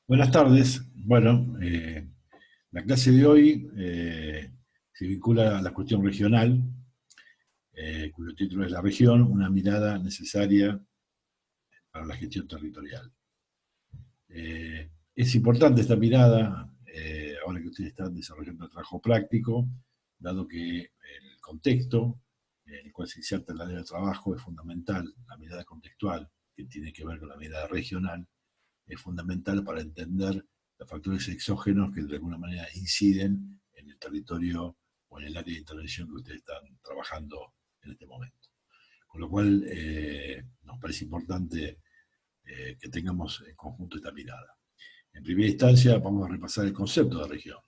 Buenas tardes. Bueno, la clase de hoy se vincula a la cuestión regional, cuyo título es La región, una mirada necesaria para la gestión territorial. Es importante esta mirada, ahora que ustedes están desarrollando el trabajo práctico, dado que el contexto en el cual se inserta el área de trabajo es fundamental, la mirada contextual, que tiene que ver con la mirada regional, es fundamental para entender los factores exógenos que de alguna manera inciden en el territorio o en el área de intervención que ustedes están trabajando en este momento. Con lo cual, nos parece importante que tengamos en conjunto esta mirada. En primera instancia, vamos a repasar el concepto de región.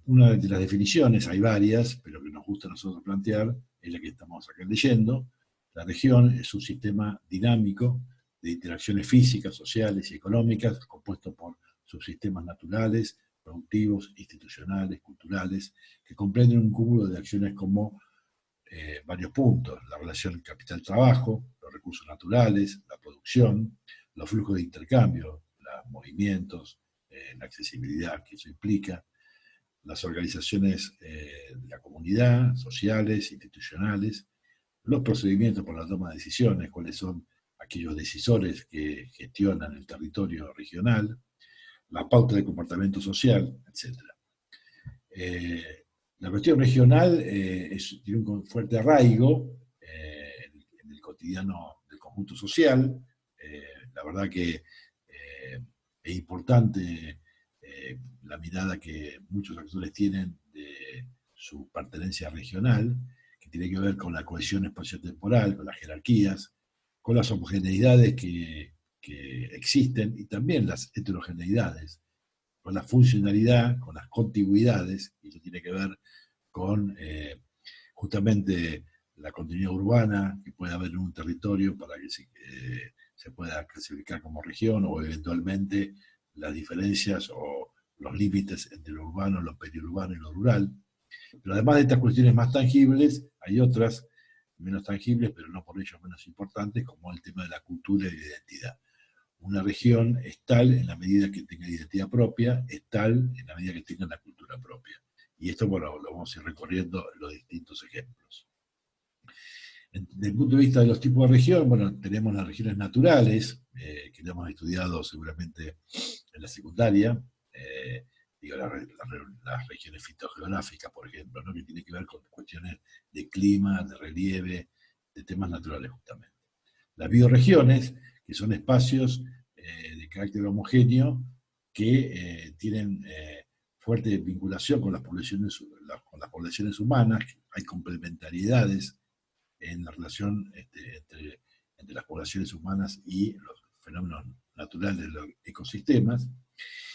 Una de las definiciones, hay varias, pero que nos gusta a nosotros plantear, es la que estamos acá leyendo. La región es un sistema dinámico de interacciones físicas, sociales y económicas, compuesto por subsistemas naturales, productivos, institucionales, culturales, que comprenden un cúmulo de acciones como varios puntos: la relación capital-trabajo, los recursos naturales, la producción, los flujos de intercambio, los movimientos, la accesibilidad que eso implica, las organizaciones de la comunidad, sociales, institucionales, los procedimientos por la toma de decisiones, cuáles son aquellos decisores que gestionan el territorio regional, la pauta de comportamiento social, etc. La cuestión regional tiene un fuerte arraigo en el cotidiano del conjunto social. La verdad que es importante la mirada que muchos actores tienen de su pertenencia regional, que tiene que ver con la cohesión espaciotemporal, con las jerarquías, con las homogeneidades que existen y también las heterogeneidades, con la funcionalidad, con las contigüidades, y eso tiene que ver con justamente la continuidad urbana que puede haber en un territorio para que se pueda clasificar como región, o eventualmente las diferencias o los límites entre lo urbano, lo periurbano y lo rural. Pero además de estas cuestiones más tangibles, hay otras menos tangibles, pero no por ello menos importantes, como el tema de la cultura y la identidad. Una región es tal en la medida que tenga identidad propia, es tal en la medida que tenga una cultura propia. Y esto, bueno, lo vamos a ir recorriendo en los distintos ejemplos. Desde el punto de vista de los tipos de región, bueno, tenemos las regiones naturales, que ya hemos estudiado seguramente en la secundaria, digo, las regiones fitogeográficas, por ejemplo, ¿no? Que tiene que ver con cuestiones de clima, de relieve, de temas naturales justamente. Las bioregiones, que son espacios de carácter homogéneo que tienen fuerte vinculación con las poblaciones humanas, hay complementariedades en la relación entre las poblaciones humanas y los fenómenos naturales de los ecosistemas,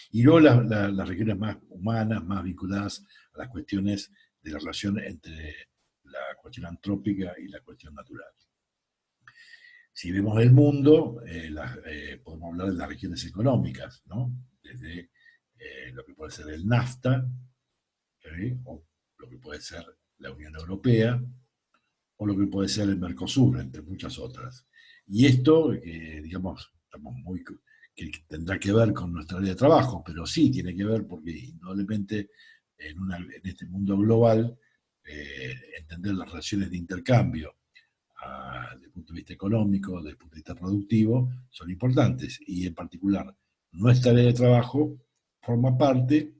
y luego las regiones más humanas, más vinculadas a las cuestiones de la relación entre la cuestión antrópica y la cuestión natural. Si vemos el mundo, podemos hablar de las regiones económicas, ¿no? Desde lo que puede ser el NAFTA, ¿sí? O lo que puede ser la Unión Europea, o lo que puede ser el Mercosur, entre muchas otras. Y esto, digamos, estamos muy, que tendrá que ver con nuestra área de trabajo, pero sí tiene que ver porque indudablemente en este mundo global, entender las relaciones de intercambio desde el punto de vista económico, desde el punto de vista productivo, son importantes. Y en particular, nuestra área de trabajo forma parte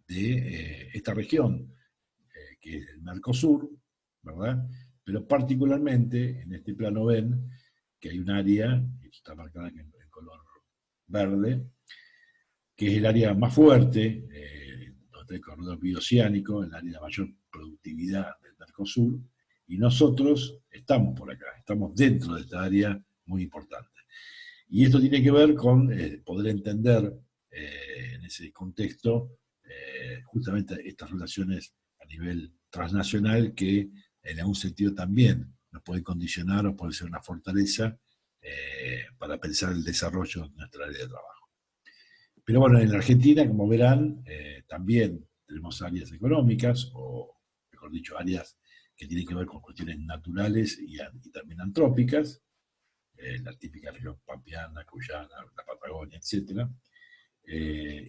de esta región, que es el Mercosur, ¿verdad? Pero particularmente en este plano ven que hay un área, que está marcada en color verde, que es el área más fuerte, donde el corredor bioceánico, el área de mayor productividad del Mercosur, y nosotros estamos por acá, estamos dentro de esta área muy importante. Y esto tiene que ver con poder entender en ese contexto justamente estas relaciones a nivel transnacional que en algún sentido también nos puede condicionar o puede ser una fortaleza para pensar el desarrollo de nuestra área de trabajo. Pero bueno, en la Argentina, como verán, también tenemos áreas económicas, o mejor dicho, áreas que tienen que ver con cuestiones naturales y también antrópicas, la típica región pampeana, cuyana, la Patagonia, etc.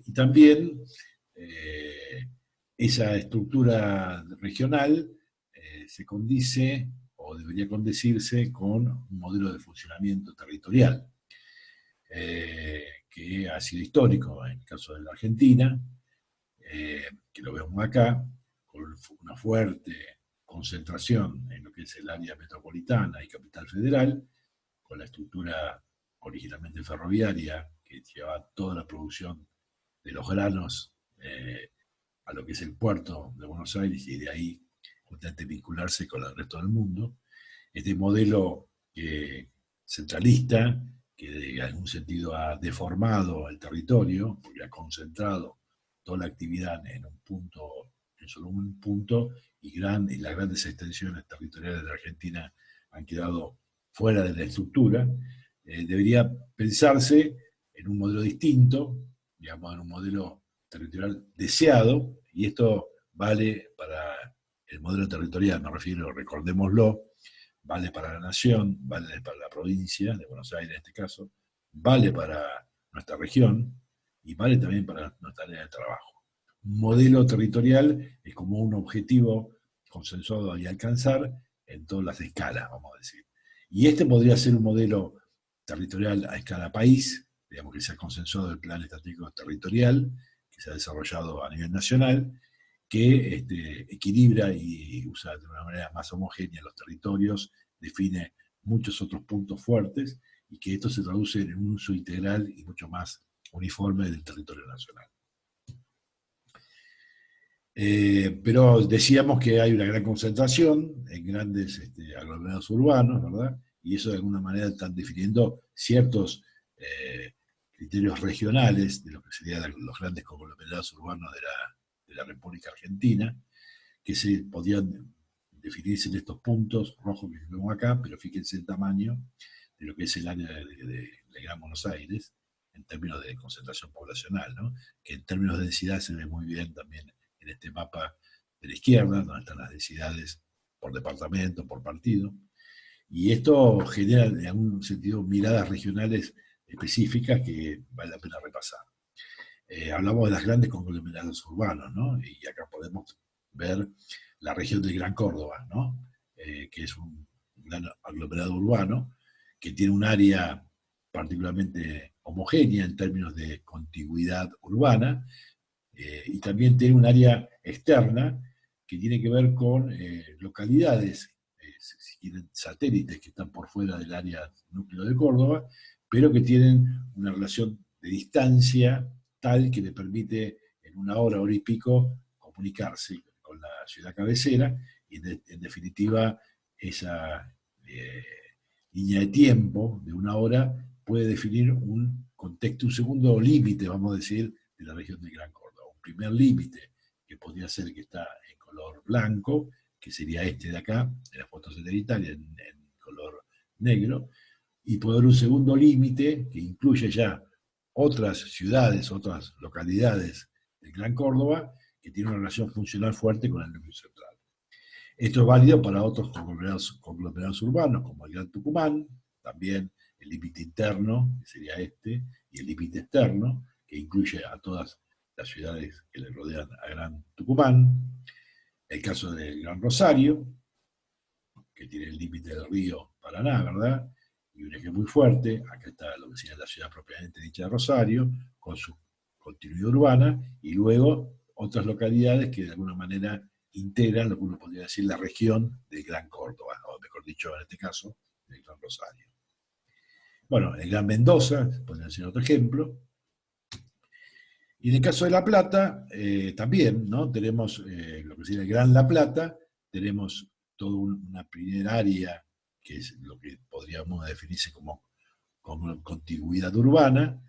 Y también esa estructura regional se condice o debería condecirse con un modelo de funcionamiento territorial que ha sido histórico en el caso de la Argentina, que lo vemos acá, con una fuerte concentración en lo que es el área metropolitana y capital federal, con la estructura originalmente ferroviaria que llevaba toda la producción de los granos a lo que es el puerto de Buenos Aires y de ahí justamente vincularse con el resto del mundo. Este modelo centralista, que en algún sentido ha deformado el territorio, porque ha concentrado toda la actividad en un punto, en solo un punto, y las grandes extensiones territoriales de la Argentina han quedado fuera de la estructura, debería pensarse en un modelo distinto, digamos, en un modelo territorial deseado, y esto vale para el modelo territorial, me refiero, recordémoslo, vale para la nación, vale para la provincia de Buenos Aires en este caso, vale para nuestra región y vale también para nuestra área de trabajo. Un modelo territorial es como un objetivo consensuado y alcanzar en todas las escalas, vamos a decir. Y este podría ser un modelo territorial a escala país, digamos que se ha consensuado el plan estratégico territorial, que se ha desarrollado a nivel nacional, que equilibra y usa de una manera más homogénea los territorios, define muchos otros puntos fuertes, y que esto se traduce en un uso integral y mucho más uniforme del territorio nacional. Pero decíamos que hay una gran concentración en grandes aglomerados urbanos, ¿verdad? Y eso de alguna manera están definiendo ciertos criterios regionales de lo que serían los grandes conglomerados urbanos de la República Argentina, que se podían definirse en estos puntos rojos que vemos acá, pero fíjense el tamaño de lo que es el área de Gran Buenos Aires, en términos de concentración poblacional, ¿no? Que en términos de densidad se ve muy bien también en este mapa de la izquierda, donde están las densidades por departamento, por partido, y esto genera en algún sentido miradas regionales específicas que vale la pena repasar. Hablamos de las grandes conglomerados urbanos, ¿no? Y acá podemos ver la región del Gran Córdoba, ¿no? Que es un gran aglomerado urbano, que tiene un área particularmente homogénea en términos de contigüidad urbana, y también tiene un área externa que tiene que ver con localidades, si quieren, satélites que están por fuera del área núcleo de Córdoba, pero que tienen una relación de distancia tal que le permite en una hora, hora y pico, comunicarse con la ciudad cabecera, y en definitiva esa línea de tiempo de una hora puede definir un contexto, un segundo límite, vamos a decir, de la región de Gran Córdoba. Un primer límite que podría ser que está en color blanco, que sería este de acá, en la foto satelital, en color negro, y puede haber un segundo límite que incluye ya otras ciudades, otras localidades del Gran Córdoba, que tienen una relación funcional fuerte con el núcleo central. Esto es válido para otros conglomerados urbanos, como el Gran Tucumán, también el límite interno, que sería este, y el límite externo, que incluye a todas las ciudades que le rodean a Gran Tucumán. El caso del Gran Rosario, que tiene el límite del río Paraná, ¿verdad? Y un eje muy fuerte, acá está lo que sería la ciudad propiamente dicha de Rosario, con su continuidad urbana, y luego otras localidades que de alguna manera integran lo que uno podría decir la región del Gran Córdoba, o mejor dicho, en este caso, del Gran Rosario. Bueno, el Gran Mendoza, podría ser otro ejemplo. Y en el caso de La Plata, también, ¿no? Tenemos lo que sería el Gran La Plata, tenemos toda una primera área, que es lo que podríamos definirse como contigüidad urbana,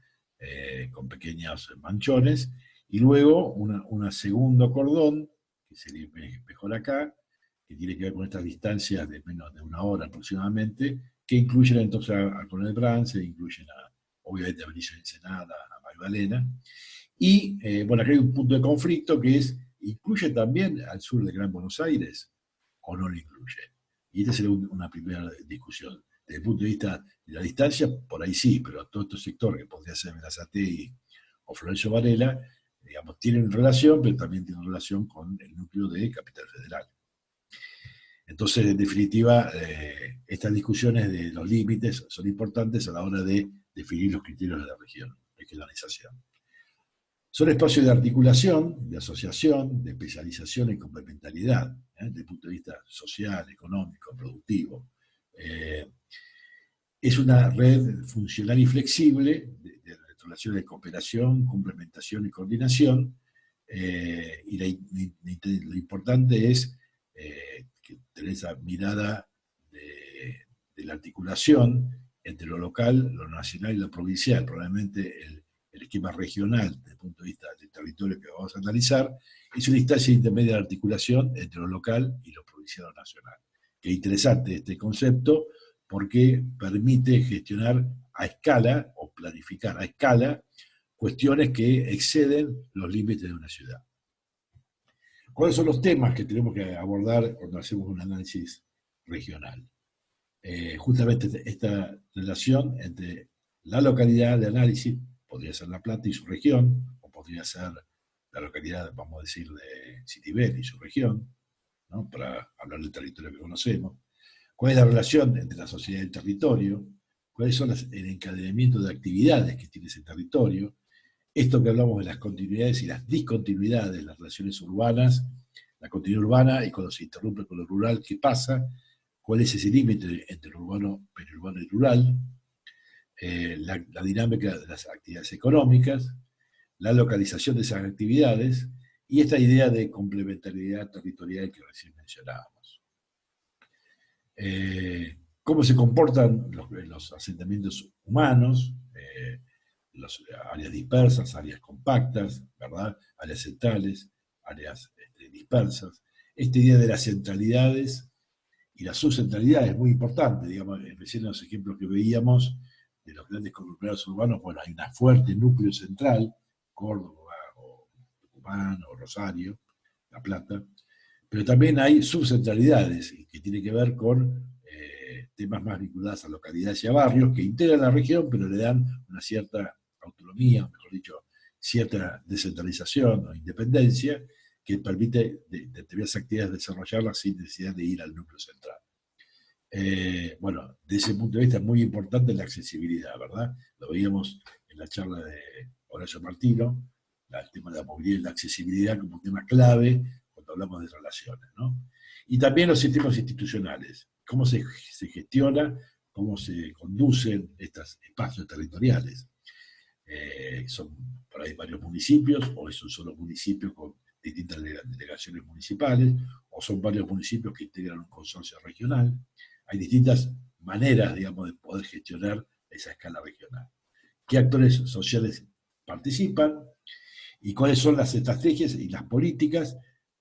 con pequeños manchones, y luego un segundo cordón, que sería mejor acá, que tiene que ver con estas distancias de menos de una hora aproximadamente, que incluyen entonces a Coronel Brance, incluyen obviamente a Benicio Ensenada, a Magdalena, y bueno, acá hay un punto de conflicto que es, ¿incluye también al sur de Gran Buenos Aires o no lo incluye? Y esta sería una primera discusión. desde el punto de vista de la distancia, por ahí sí, pero todo este sector que podría ser Berazategui o Florencio Varela, digamos, tienen relación, pero también tienen relación con el núcleo de Capital Federal. Entonces, en definitiva, estas discusiones de los límites son importantes a la hora de definir los criterios de la región, regionalización. Son espacios de articulación, de asociación, de especialización y complementariedad, desde el punto de vista social, económico, productivo. Es una red funcional y flexible de relaciones de cooperación, complementación y coordinación. Y lo importante es que tener esa mirada de la articulación entre lo local, lo nacional y lo provincial. Probablemente el esquema regional, desde el punto de vista del territorio que vamos a analizar, es una instancia intermedia de articulación entre lo local y lo provincial o nacional. Qué interesante este concepto, porque permite gestionar a escala o planificar a escala cuestiones que exceden los límites de una ciudad. ¿Cuáles son los temas que tenemos que abordar cuando hacemos un análisis regional? Justamente esta relación entre la localidad de análisis, podría ser La Plata y su región, o podría ser la localidad, vamos a decir, de Citibel y su región, ¿no? Para hablar del territorio que conocemos. ¿Cuál es la relación entre la sociedad y el territorio? ¿Cuáles son el encadenamiento de actividades que tiene ese territorio? Esto que hablamos de las continuidades y las discontinuidades de las relaciones urbanas, la continuidad urbana y cuando se interrumpe con lo rural, ¿qué pasa? ¿Cuál es ese límite entre lo urbano, periurbano y rural? La dinámica de las actividades económicas, la localización de esas actividades y esta idea de complementariedad territorial que recién mencionábamos. Cómo se comportan los asentamientos humanos, las áreas dispersas, áreas compactas, ¿verdad? Áreas centrales, áreas dispersas. Esta idea de las centralidades y las subcentralidades es muy importante, digamos, recién en los ejemplos que veíamos de los grandes conglomerados urbanos, bueno, hay un fuerte núcleo central, Córdoba, o Tucumán, o Rosario, La Plata, pero también hay subcentralidades que tienen que ver con temas más vinculados a localidades y a barrios que integran la región, pero le dan una cierta autonomía, mejor dicho, cierta descentralización o independencia que permite determinadas actividades desarrollarlas sin necesidad de ir al núcleo central. Bueno, desde ese punto de vista es muy importante la accesibilidad, ¿verdad? Lo veíamos en la charla de Horacio Martino, el tema de la movilidad y la accesibilidad como un tema clave cuando hablamos de relaciones, ¿no? Y también los sistemas institucionales, cómo se gestiona, cómo se conducen estos espacios territoriales. Son por ahí varios municipios, o es un solo municipio con distintas delegaciones municipales, o son varios municipios que integran un consorcio regional. Hay distintas maneras, digamos, de poder gestionar esa escala regional. ¿Qué actores sociales participan? ¿Y cuáles son las estrategias y las políticas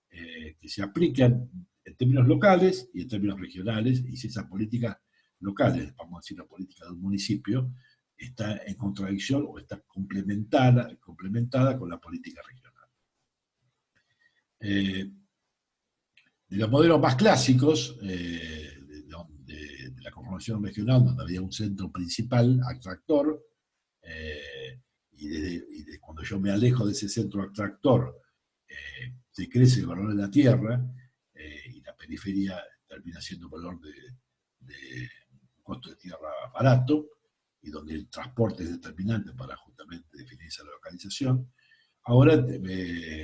que se aplican en términos locales y en términos regionales? Y si esas políticas locales, vamos a decir la política de un municipio, está en contradicción o está complementada con la política regional. De los modelos más clásicos de la conformación regional, donde había un centro principal, atractor, y cuando yo me alejo de ese centro atractor, se crece el valor de la tierra y la periferia termina siendo un valor de costo de tierra barato, y donde el transporte es determinante para justamente definir esa localización. Ahora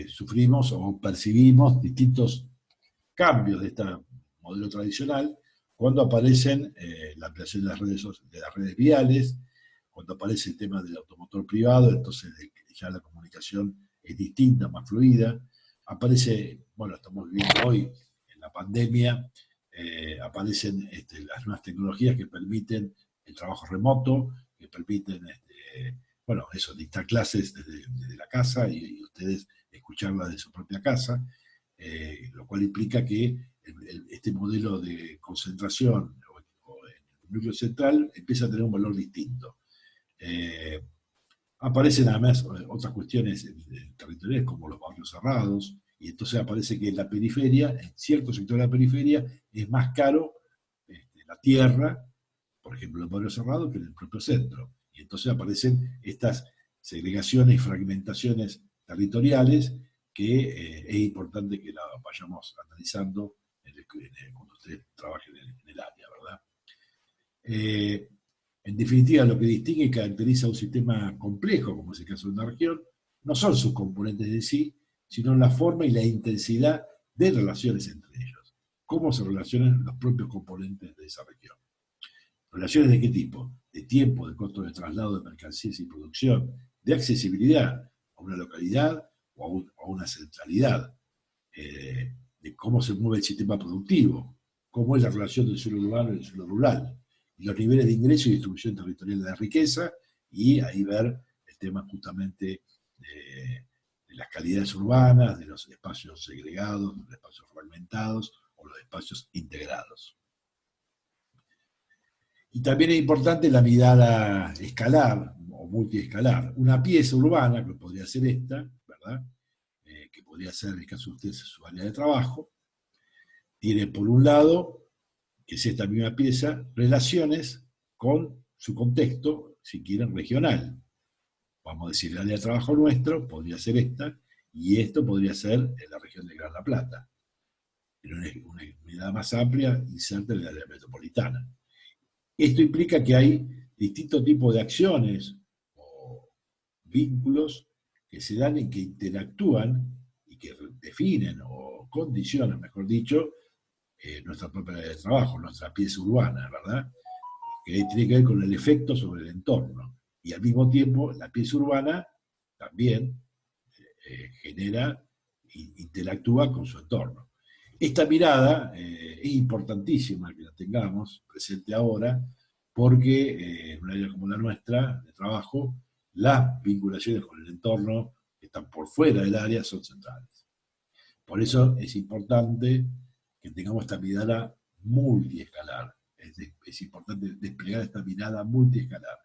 sufrimos o percibimos distintos cambios de este modelo tradicional cuando aparecen la ampliación de las redes viales, cuando aparece el tema del automotor privado, entonces ya la comunicación es distinta, más fluida. Aparece, bueno, estamos viviendo hoy en la pandemia, aparecen las nuevas tecnologías que permiten el trabajo remoto, que permiten, bueno, eso, dictar clases desde la casa y ustedes escucharla de su propia casa, lo cual implica que este modelo de concentración o en el núcleo central empieza a tener un valor distinto. Aparecen además otras cuestiones territoriales como los barrios cerrados, y entonces aparece que en la periferia, en cierto sector de la periferia, es más caro la tierra por ejemplo, en el barrio cerrado que en el propio centro. Y entonces aparecen estas segregaciones y fragmentaciones territoriales que es importante que la vayamos analizando cuando ustedes trabajen en el área, ¿verdad? Eh, en definitiva, lo que distingue y caracteriza a un sistema complejo, como es el caso de una región, no son sus componentes de sí, sino la forma y la intensidad de relaciones entre ellos. Cómo se relacionan los propios componentes de esa región. ¿Relaciones de qué tipo? De tiempo, de costo de traslado de mercancías y producción, de accesibilidad a una localidad o a una centralidad, de cómo se mueve el sistema productivo, cómo es la relación del suelo urbano y del suelo rural, y los niveles de ingreso y distribución territorial de la riqueza, y ahí ver el tema justamente de las calidades urbanas, de los espacios segregados, de los espacios fragmentados o los espacios integrados. Y también es importante la mirada escalar o multiescalar. Una pieza urbana, que podría ser esta, ¿verdad? Que podría ser, en el caso de ustedes, su área de trabajo, tiene por un lado, que es esta misma pieza, relaciones con su contexto, si quieren, regional. Vamos a decir, el área de trabajo nuestro podría ser esta, y esto podría ser en la región de Gran La Plata. Pero una mirada más amplia, inserta en el área metropolitana. Esto implica que hay distintos tipos de acciones o vínculos que se dan y que interactúan y que definen o condicionan, mejor dicho, nuestra propia área de trabajo, nuestra pieza urbana, ¿verdad? Que tiene que ver con el efecto sobre el entorno. Y al mismo tiempo, la pieza urbana también genera e interactúa con su entorno. Esta mirada es importantísima que la tengamos presente ahora, porque en un área como la nuestra, de trabajo, las vinculaciones con el entorno que están por fuera del área son centrales. Por eso es importante que tengamos esta mirada multiescalar. Es importante desplegar esta mirada multiescalar.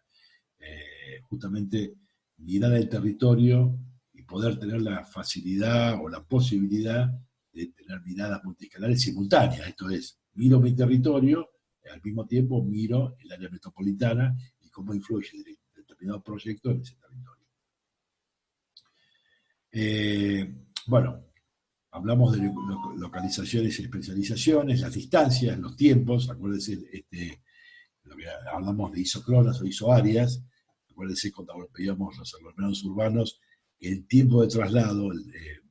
Justamente mirar el territorio y poder tener la facilidad o la posibilidad de tener miradas multiescalares simultáneas. Esto es, miro mi territorio, al mismo tiempo miro el área metropolitana y cómo influye determinado proyecto en ese territorio. Bueno, hablamos de localizaciones y especializaciones, las distancias, los tiempos. Acuérdense, lo que hablamos de isocronas o isoáreas. Acuérdense cuando veíamos los aglomerados urbanos, que el tiempo de traslado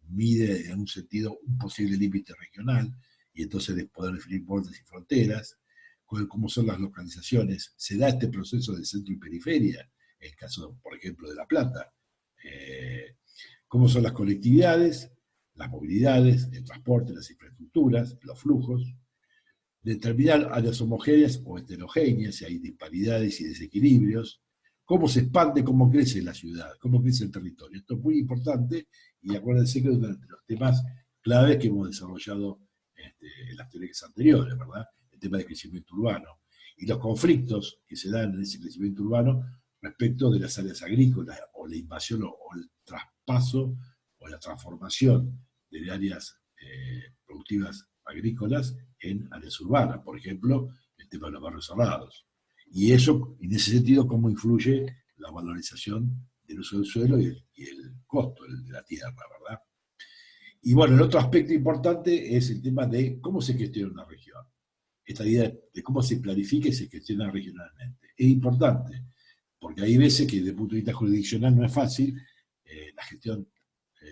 mide en un sentido un posible límite regional, y entonces de poder definir bordes y fronteras. Cómo son las localizaciones. Se da este proceso de centro y periferia, el caso, por ejemplo, de La Plata. Cómo son las colectividades, las movilidades, el transporte, las infraestructuras, los flujos, determinar áreas homogéneas o heterogéneas, si hay disparidades y desequilibrios, cómo se expande, cómo crece la ciudad, cómo crece el territorio. Esto es muy importante, y acuérdense que es uno de los temas claves que hemos desarrollado en las teorías anteriores, ¿verdad? El tema del crecimiento urbano y los conflictos que se dan en ese crecimiento urbano respecto de las áreas agrícolas, o la invasión o el traspaso o la transformación de áreas productivas agrícolas en áreas urbanas, por ejemplo, el tema de los barrios cerrados. Y eso, en ese sentido, cómo influye la valorización del uso del suelo y el costo de la tierra, ¿verdad? Y bueno, el otro aspecto importante es el tema de cómo se gestiona una región. Esta idea de cómo se planifica y se gestiona regionalmente. Es importante, porque hay veces que desde el punto de vista jurisdiccional no es fácil la gestión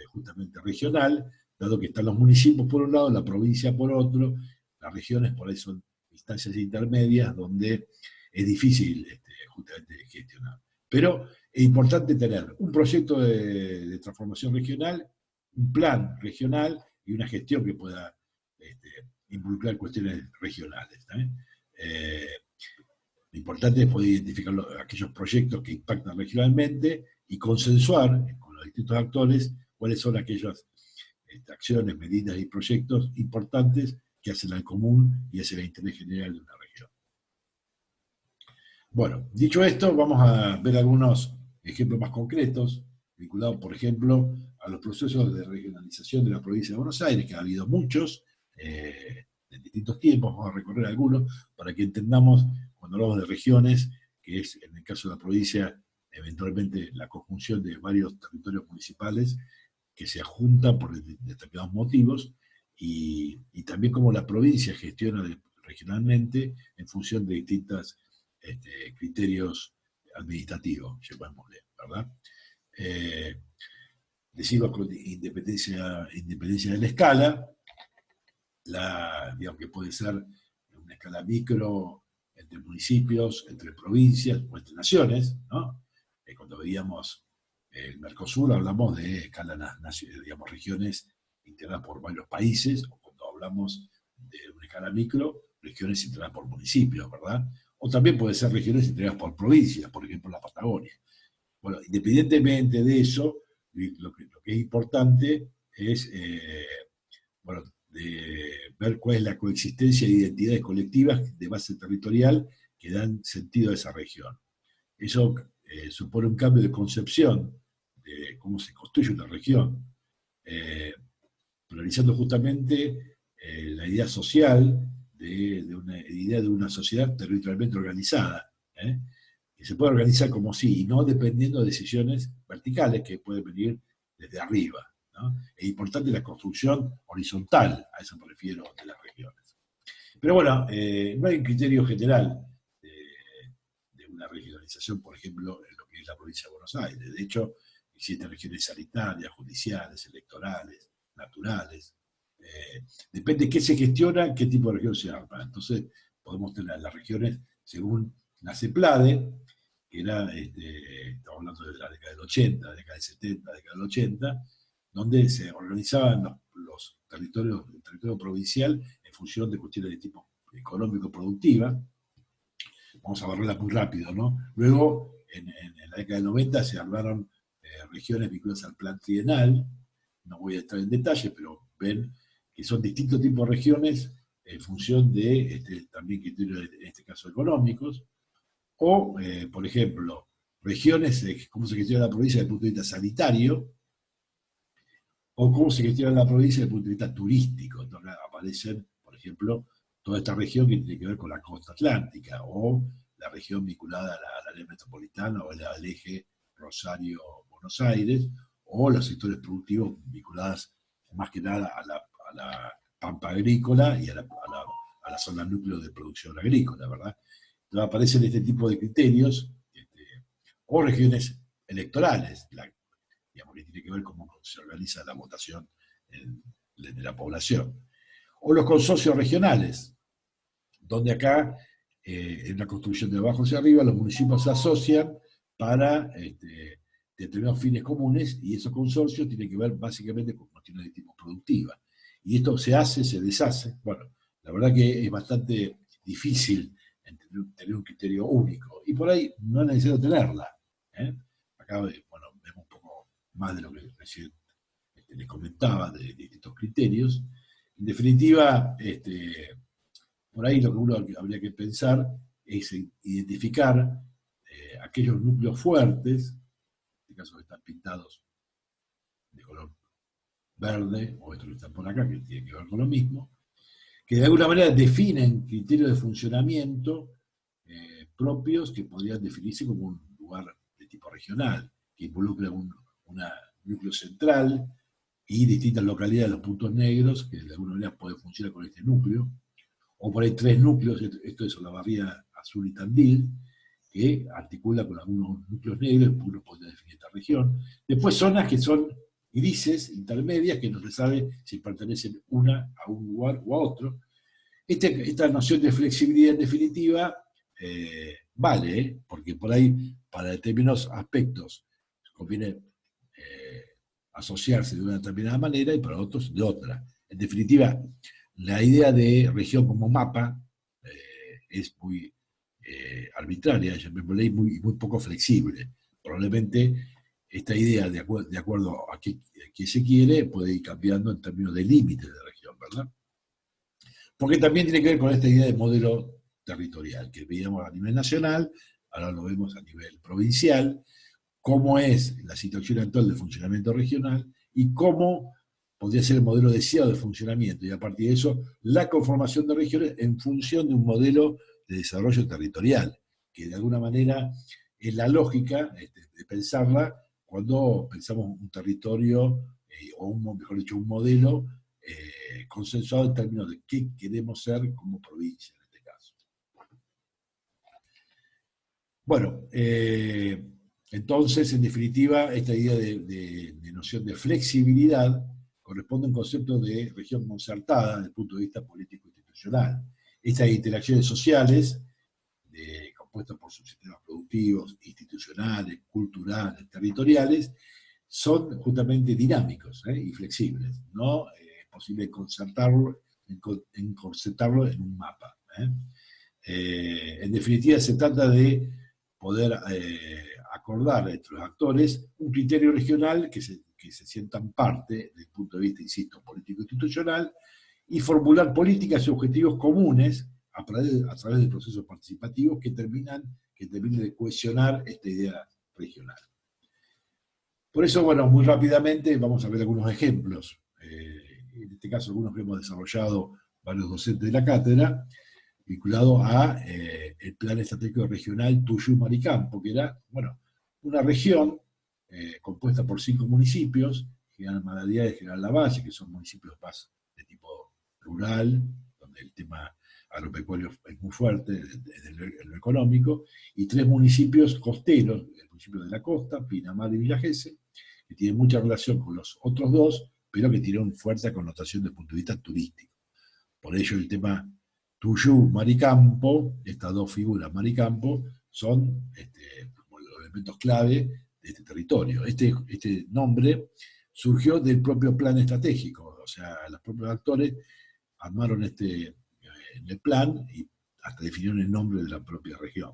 justamente regional, dado que están los municipios por un lado, la provincia por otro, las regiones por ahí son instancias intermedias donde es difícil justamente gestionar. Pero es importante tener un proyecto de transformación regional, un plan regional y una gestión que pueda involucrar cuestiones regionales. Lo importante es poder identificar aquellos proyectos que impactan regionalmente y consensuar con los distintos actores cuáles son aquellas acciones, medidas y proyectos importantes que hacen al común y hacen el interés general de una región. Bueno, dicho esto, vamos a ver algunos ejemplos más concretos, vinculados, por ejemplo, a los procesos de regionalización de la provincia de Buenos Aires, que ha habido muchos, en distintos tiempos. Vamos a recorrer algunos para que entendamos cuando hablamos de regiones, que es en el caso de la provincia, eventualmente la conjunción de varios territorios municipales que se juntan por determinados motivos, y también cómo la provincia gestiona regionalmente en función de distintos criterios administrativos, llamémosle, ¿verdad? Eh, Decimos con independencia de la escala, digamos que puede ser una escala micro entre municipios, entre provincias o entre naciones, ¿no? Cuando veíamos el Mercosur hablamos de escala, digamos, regiones integradas por varios países, o cuando hablamos de una escala micro, regiones integradas por municipios, ¿verdad? O también puede ser regiones integradas por provincias, por ejemplo la Patagonia. Bueno, independientemente de eso, lo que es importante es bueno, de ver cuál es la coexistencia de identidades colectivas de base territorial que dan sentido a esa región. Eso supone un cambio de concepción de cómo se construye una región, priorizando justamente la idea social de una idea de una sociedad territorialmente organizada, que se puede organizar como sí, y no dependiendo de decisiones verticales que pueden venir desde arriba, ¿no? Es importante la construcción horizontal, a eso me refiero, de las regiones. Pero bueno, no hay un criterio general de una regionalización, por ejemplo, en lo que es la provincia de Buenos Aires. De hecho, existen regiones sanitarias, judiciales, electorales, naturales. Depende de qué se gestiona, qué tipo de región se arma. Entonces, podemos tener las regiones según la CEPLADE, que era, estamos hablando de la década del 80, la década del 70, la década del 80, donde se organizaban los territorios, el territorio provincial en función de cuestiones de tipo económico-productiva. Vamos a barrerla muy rápido, ¿no? Luego, en la década del 90 se armaron regiones vinculadas al plan trienal, no voy a entrar en detalle, pero ven que son distintos tipos de regiones en función de también criterios, en este caso, económicos, o, por ejemplo, regiones, cómo se gestiona la provincia desde el punto de vista sanitario, o cómo se gestiona la provincia desde el punto de vista turístico. Entonces aparecen, por ejemplo, toda esta región que tiene que ver con la costa atlántica, o la región vinculada a la área metropolitana o al eje Rosario-Buenos Aires, o los sectores productivos vinculados más que nada a la pampa agrícola y a la zona núcleo de producción agrícola, ¿verdad? Entonces aparecen este tipo de criterios, o regiones electorales, digamos, que tiene que ver cómo se organiza la votación de la población. O los consorcios regionales, donde acá, en la construcción de abajo hacia arriba, los municipios se asocian para determinados fines comunes, y esos consorcios tienen que ver básicamente con cuestiones de tipo productiva. Y esto se hace, se deshace. Bueno, la verdad que es bastante difícil tener un criterio único, y por ahí no es necesario tenerla. Acá, bueno, vemos un poco más de lo que recién les comentaba, de estos criterios. En definitiva, por ahí lo que uno habría que pensar es identificar aquellos núcleos fuertes, en este caso que están pintados de color verde, o estos que están por acá, que tienen que ver con lo mismo, que de alguna manera definen criterios de funcionamiento propios que podrían definirse como un lugar de tipo regional, que involucra un núcleo central y distintas localidades, los puntos negros, que de alguna manera pueden funcionar con este núcleo, o por ahí tres núcleos, esto es Olavarría, Azul y Tandil, que articula con algunos núcleos negros, uno podría definir esta región. Después zonas que son grises, intermedias, que no se sabe si pertenecen a un lugar o a otro. Esta noción de flexibilidad, en definitiva, vale, porque por ahí, para determinados aspectos, conviene asociarse de una determinada manera y para otros de otra. En definitiva, la idea de región como mapa es muy arbitraria, llamémosle, y muy poco flexible. Probablemente esta idea, de acuerdo a qué se quiere, puede ir cambiando en términos de límites de región, ¿verdad? Porque también tiene que ver con esta idea de modelo territorial, que veíamos a nivel nacional, ahora lo vemos a nivel provincial, cómo es la situación actual de funcionamiento regional y cómo podría ser el modelo deseado de funcionamiento, y a partir de eso, la conformación de regiones en función de un modelo de desarrollo territorial, que de alguna manera es la lógica de pensarla cuando pensamos un territorio, mejor dicho, un modelo consensuado en términos de qué queremos ser como provincia en este caso. Bueno, entonces, en definitiva, esta idea de noción de flexibilidad corresponde a un concepto de región concertada desde el punto de vista político-institucional. Estas interacciones sociales, compuestas por subsistemas productivos, institucionales, culturales, territoriales, son justamente dinámicos y flexibles. No es posible encorsetarlo en un mapa. En definitiva, se trata de poder acordar entre los actores un criterio regional que se sientan parte desde el punto de vista, insisto, político-institucional, y formular políticas y objetivos comunes a través de procesos participativos que terminen de cohesionar esta idea regional. Por eso, bueno, muy rápidamente vamos a ver algunos ejemplos. En este caso, algunos que hemos desarrollado varios docentes de la cátedra, vinculado a el Plan Estratégico Regional Tuyú-Maricampo, que era, bueno, una región compuesta por 5 municipios, General Maladía y General Lavalle, que son municipios más de tipo rural, donde el tema agropecuario es muy fuerte en lo económico, y 3 municipios costeros, el municipio de la costa, Pinamar y Villa Gesell, que tienen mucha relación con los otros 2, pero que tienen una fuerte connotación desde el punto de vista turístico. Por ello el tema Tuyú, Maricampo, estas 2 figuras, Maricampo, son como los elementos clave de este territorio. Este nombre surgió del propio plan estratégico, o sea, los propios actores armaron en el plan y hasta definieron el nombre de la propia región.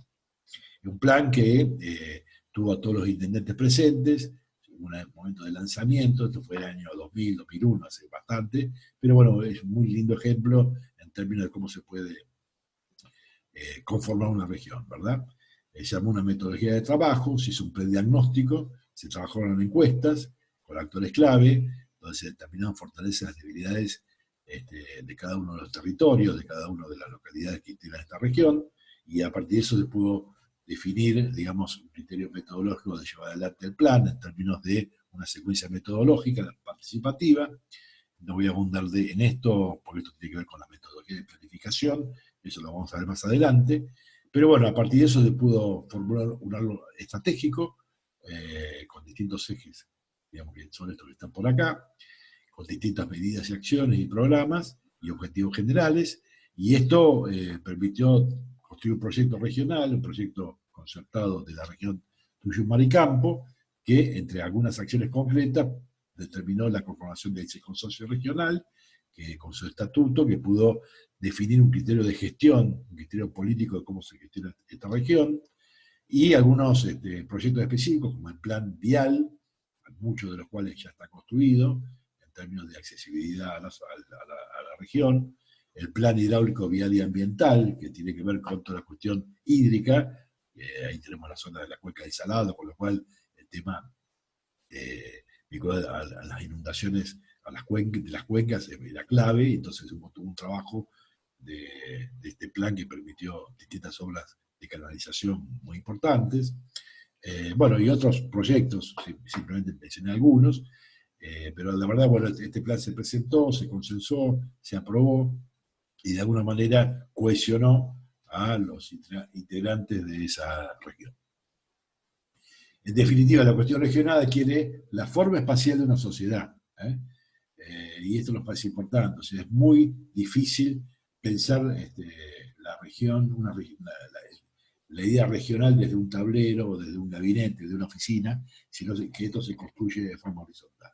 Un plan que tuvo a todos los intendentes presentes, en un momento de lanzamiento, esto fue el año 2000, 2001, hace bastante, pero bueno, es un muy lindo ejemplo en términos de cómo se puede conformar una región, ¿verdad? Se armó una metodología de trabajo, se hizo un prediagnóstico, se trabajaron encuestas con actores clave, donde se determinaron fortalezas y debilidades de cada uno de los territorios, de cada una de las localidades que integran esta región, y a partir de eso se pudo definir, digamos, un criterio metodológico de llevar adelante el plan en términos de una secuencia metodológica participativa. No voy a abundar en esto, porque esto tiene que ver con la metodología de planificación, eso lo vamos a ver más adelante, pero bueno, a partir de eso se pudo formular un árbol estratégico con distintos ejes, digamos que son estos que están por acá, con distintas medidas y acciones y programas y objetivos generales, y esto permitió construir un proyecto regional, un proyecto concertado de la región Tuyú-Maricampo, que entre algunas acciones concretas determinó la conformación de ese consorcio regional, que con su estatuto, que pudo definir un criterio de gestión, un criterio político de cómo se gestiona esta región, y algunos proyectos específicos, como el plan vial, muchos de los cuales ya está construido, en términos de accesibilidad a la región, el plan hidráulico vial y ambiental, que tiene que ver con toda la cuestión hídrica, ahí tenemos la zona de la cuenca del Salado, con lo cual el tema vinculado a las inundaciones de las cuencas era clave, y entonces hubo un trabajo de este plan que permitió distintas obras de canalización muy importantes. Bueno, y otros proyectos, simplemente mencioné algunos, pero la verdad, bueno, este plan se presentó, se consensó, se aprobó, y de alguna manera cohesionó a los integrantes de esa región. En definitiva, la cuestión regional adquiere la forma espacial de una sociedad, y esto nos parece importante. O sea, es muy difícil pensar la región, la idea regional desde un tablero o desde un gabinete, desde una oficina, sino que esto se construye de forma horizontal.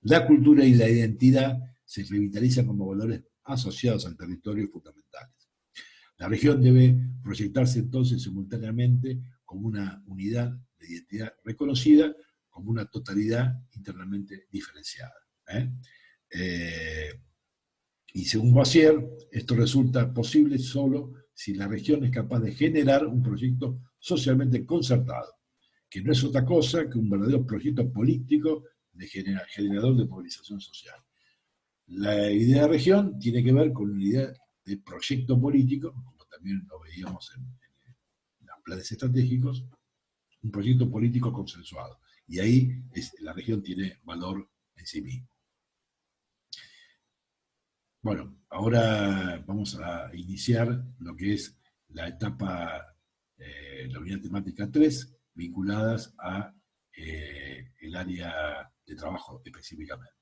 La cultura y la identidad se revitalizan como valores asociados al territorio fundamentales. La región debe proyectarse entonces simultáneamente como una unidad de identidad reconocida, como una totalidad internamente diferenciada. Y según Boissier, esto resulta posible solo si la región es capaz de generar un proyecto socialmente concertado, que no es otra cosa que un verdadero proyecto político generador de movilización social. La idea de región tiene que ver con una idea de proyecto político, como también lo veíamos en los planes estratégicos, un proyecto político consensuado. Y ahí la región tiene valor en sí mismo. Bueno, ahora vamos a iniciar lo que es la etapa, la unidad temática 3, vinculadas a el área de trabajo específicamente.